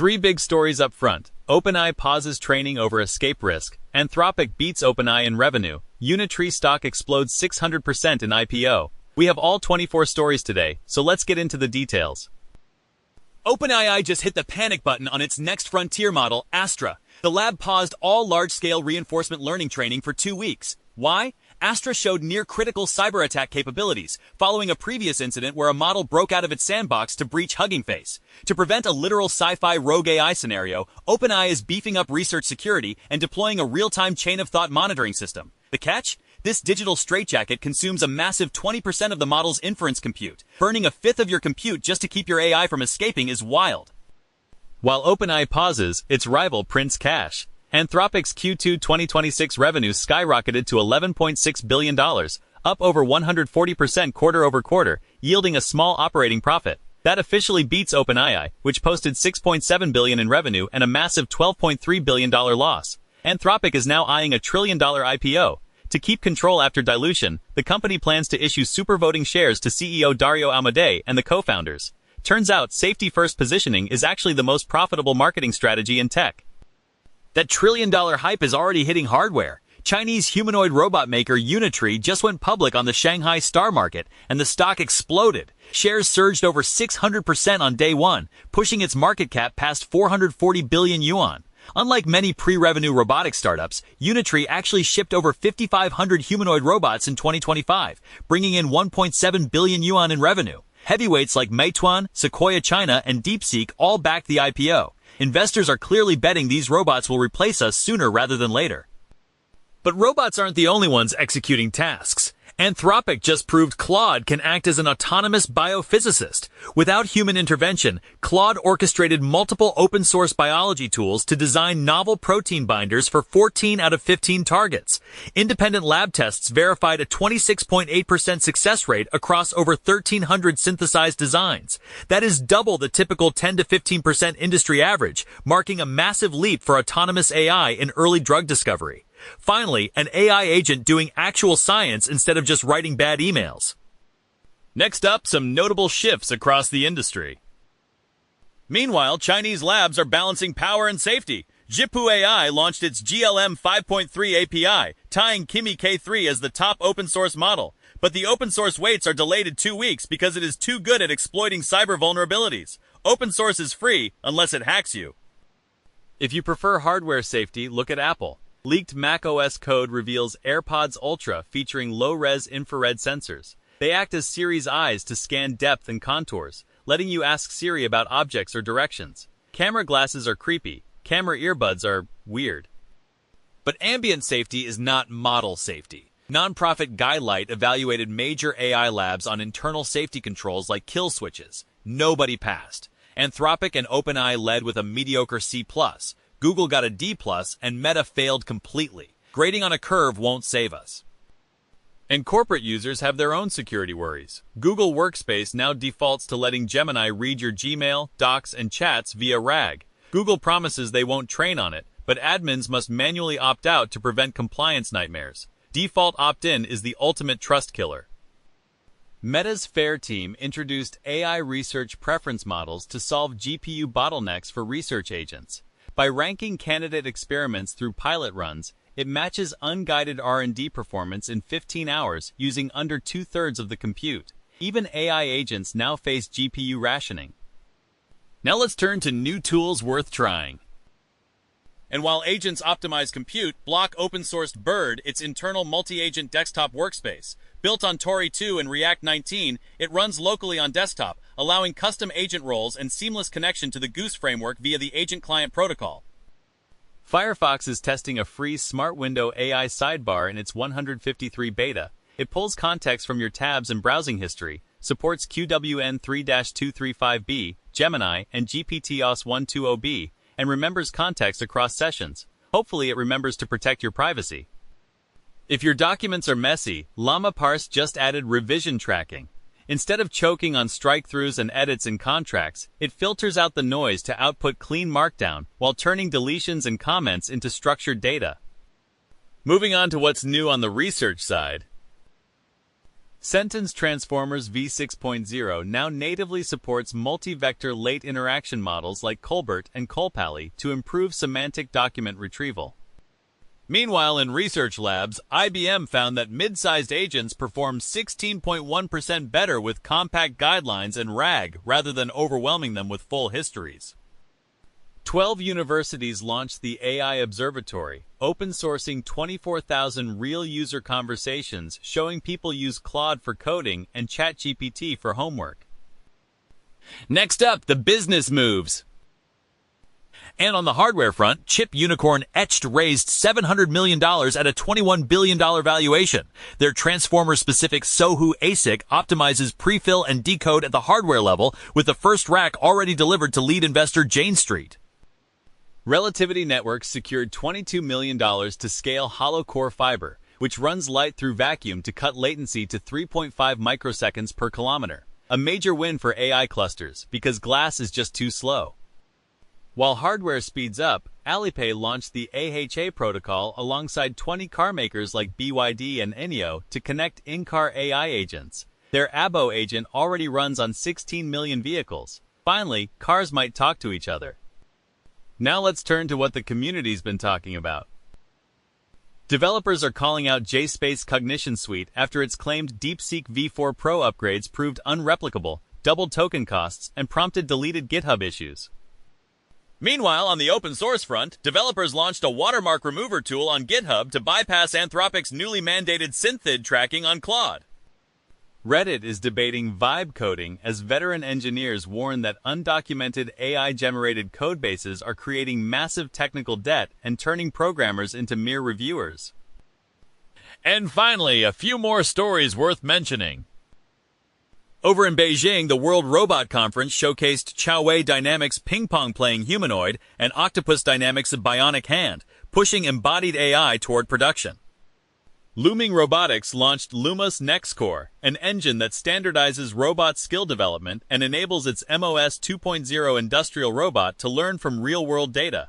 Three big stories up front. OpenAI pauses training over escape risk. Anthropic beats OpenAI in revenue. Unitree stock explodes 600% in IPO. We have all 24 stories today, so let's get into the details. OpenAI just hit the panic button on its next frontier model, Astra. The lab paused all large-scale reinforcement learning training for 2 weeks. Why? Astra showed near-critical cyber attack capabilities, following a previous incident where a model broke out of its sandbox to breach Hugging Face. To prevent a literal sci-fi rogue AI scenario, OpenAI is beefing up research security and deploying a real-time chain-of-thought monitoring system. The catch? This digital straitjacket consumes a massive 20% of the model's inference compute. Burning a fifth of your compute just to keep your AI from escaping is wild. While OpenAI pauses, its rival prints cash. Anthropic's Q2 2026 revenue skyrocketed to $11.6 billion, up over 140% quarter-over-quarter, yielding a small operating profit. That officially beats OpenAI, which posted $6.7 billion in revenue and a massive $12.3 billion loss. Anthropic is now eyeing a $1 trillion IPO. To keep control after dilution, the company plans to issue super voting shares to CEO Dario Amodei and the co-founders. Turns out, safety-first positioning is actually the most profitable marketing strategy in tech. That $1 trillion hype is already hitting hardware. Chinese humanoid robot maker Unitree just went public on the Shanghai Star Market, and the stock exploded. Shares surged over 600% on day one, pushing its market cap past 440 billion yuan. Unlike many pre-revenue robotic startups, Unitree actually shipped over 5,500 humanoid robots in 2025, bringing in 1.7 billion yuan in revenue. Heavyweights like Meituan, Sequoia China, and DeepSeek all backed the IPO. Investors are clearly betting these robots will replace us sooner rather than later. But robots aren't the only ones executing tasks. Anthropic just proved Claude can act as an autonomous biophysicist. Without human intervention, Claude orchestrated multiple open-source biology tools to design novel protein binders for 14 out of 15 targets. Independent lab tests verified a 26.8% success rate across over 1,300 synthesized designs. That is double the typical 10 to 15% industry average, marking a massive leap for autonomous AI in early drug discovery. Finally, an AI agent doing actual science instead of just writing bad emails. Next up, some notable shifts across the industry. Meanwhile, Chinese labs are balancing power and safety. Zhipu AI launched its GLM 5.3 API, tying Kimi K3 as the top open-source model. But the open-source waits are delayed in 2 weeks because it is too good at exploiting cyber vulnerabilities. Open source is free unless it hacks you. If you prefer hardware safety, look at Apple. Leaked macOS code reveals AirPods Ultra featuring low-res infrared sensors. They act as Siri's eyes to scan depth and contours, letting you ask Siri about objects or directions. Camera glasses are creepy. Camera earbuds are weird. But ambient safety is not model safety. Nonprofit Guidelight evaluated major AI labs on internal safety controls like kill switches. Nobody passed. Anthropic and OpenAI led with a mediocre C+. Google got a D+, and Meta failed completely. Grading on a curve won't save us. And corporate users have their own security worries. Google Workspace now defaults to letting Gemini read your Gmail, Docs, and chats via RAG. Google promises they won't train on it, but admins must manually opt out to prevent compliance nightmares. Default opt-in is the ultimate trust killer. Meta's FAIR team introduced AI research preference models to solve GPU bottlenecks for research agents. By ranking candidate experiments through pilot runs, it matches unguided R&D performance in 15 hours using under 2/3 of the compute. Even AI agents now face GPU rationing. Now let's turn to new tools worth trying. And while agents optimize compute, block open-sourced Bird, its internal multi-agent desktop workspace. Built on Tori 2 and React 19, it runs locally on desktop, allowing custom agent roles and seamless connection to the Goose framework via the Agent Client Protocol. Firefox is testing a free Smart Window AI sidebar in its 153 beta. It pulls context from your tabs and browsing history, supports QWN 3-235B, Gemini, and GPT-OS 120B, and remembers context across sessions. Hopefully it remembers to protect your privacy. If your documents are messy, Llama Parse just added revision tracking. Instead of choking on strike-throughs and edits in contracts, it filters out the noise to output clean markdown while turning deletions and comments into structured data. Moving on to what's new on the research side. Sentence Transformers v6.0 now natively supports multi-vector late interaction models like Colbert and Colpally to improve semantic document retrieval. Meanwhile, in research labs, IBM found that mid-sized agents perform 16.1% better with compact guidelines and RAG rather than overwhelming them with full histories. 12 universities launched the AI Observatory, open-sourcing 24,000 real user conversations showing people use Claude for coding and ChatGPT for homework. Next up, the business moves. And on the hardware front, chip unicorn Etched raised $700 million at a $21 billion valuation. Their transformer-specific Sohu ASIC optimizes prefill and decode at the hardware level, with the first rack already delivered to lead investor Jane Street. Relativity Networks secured $22 million to scale hollow core fiber, which runs light through vacuum to cut latency to 3.5 microseconds per kilometer. A major win for AI clusters, because glass is just too slow. While hardware speeds up, Alipay launched the AHA protocol alongside 20 car makers like BYD and Eneo to connect in-car AI agents. Their Abo agent already runs on 16 million vehicles. Finally, cars might talk to each other. Now let's turn to what the community's been talking about. Developers are calling out JSpace Cognition Suite after its claimed DeepSeek V4 Pro upgrades proved unreplicable, doubled token costs, and prompted deleted GitHub issues. Meanwhile, on the open source front, developers launched a watermark remover tool on GitHub to bypass Anthropic's newly mandated synthid tracking on Claude. Reddit is debating vibe coding as veteran engineers warn that undocumented AI-generated codebases are creating massive technical debt and turning programmers into mere reviewers. And finally, a few more stories worth mentioning. Over in Beijing, the World Robot Conference showcased Chowei Dynamics ping-pong-playing humanoid and Octopus Dynamics' bionic hand, pushing embodied AI toward production. Looming Robotics launched Lumos NextCore, an engine that standardizes robot skill development and enables its MOS 2.0 industrial robot to learn from real-world data.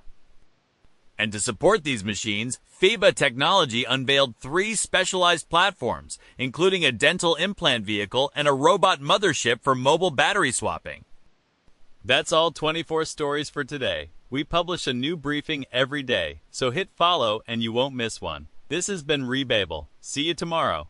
And to support these machines, FIBA Technology unveiled 3 specialized platforms, including a dental implant vehicle and a robot mothership for mobile battery swapping. That's all 24 stories for today. We publish a new briefing every day, so hit follow and you won't miss one. This has been Rebabel. See you tomorrow.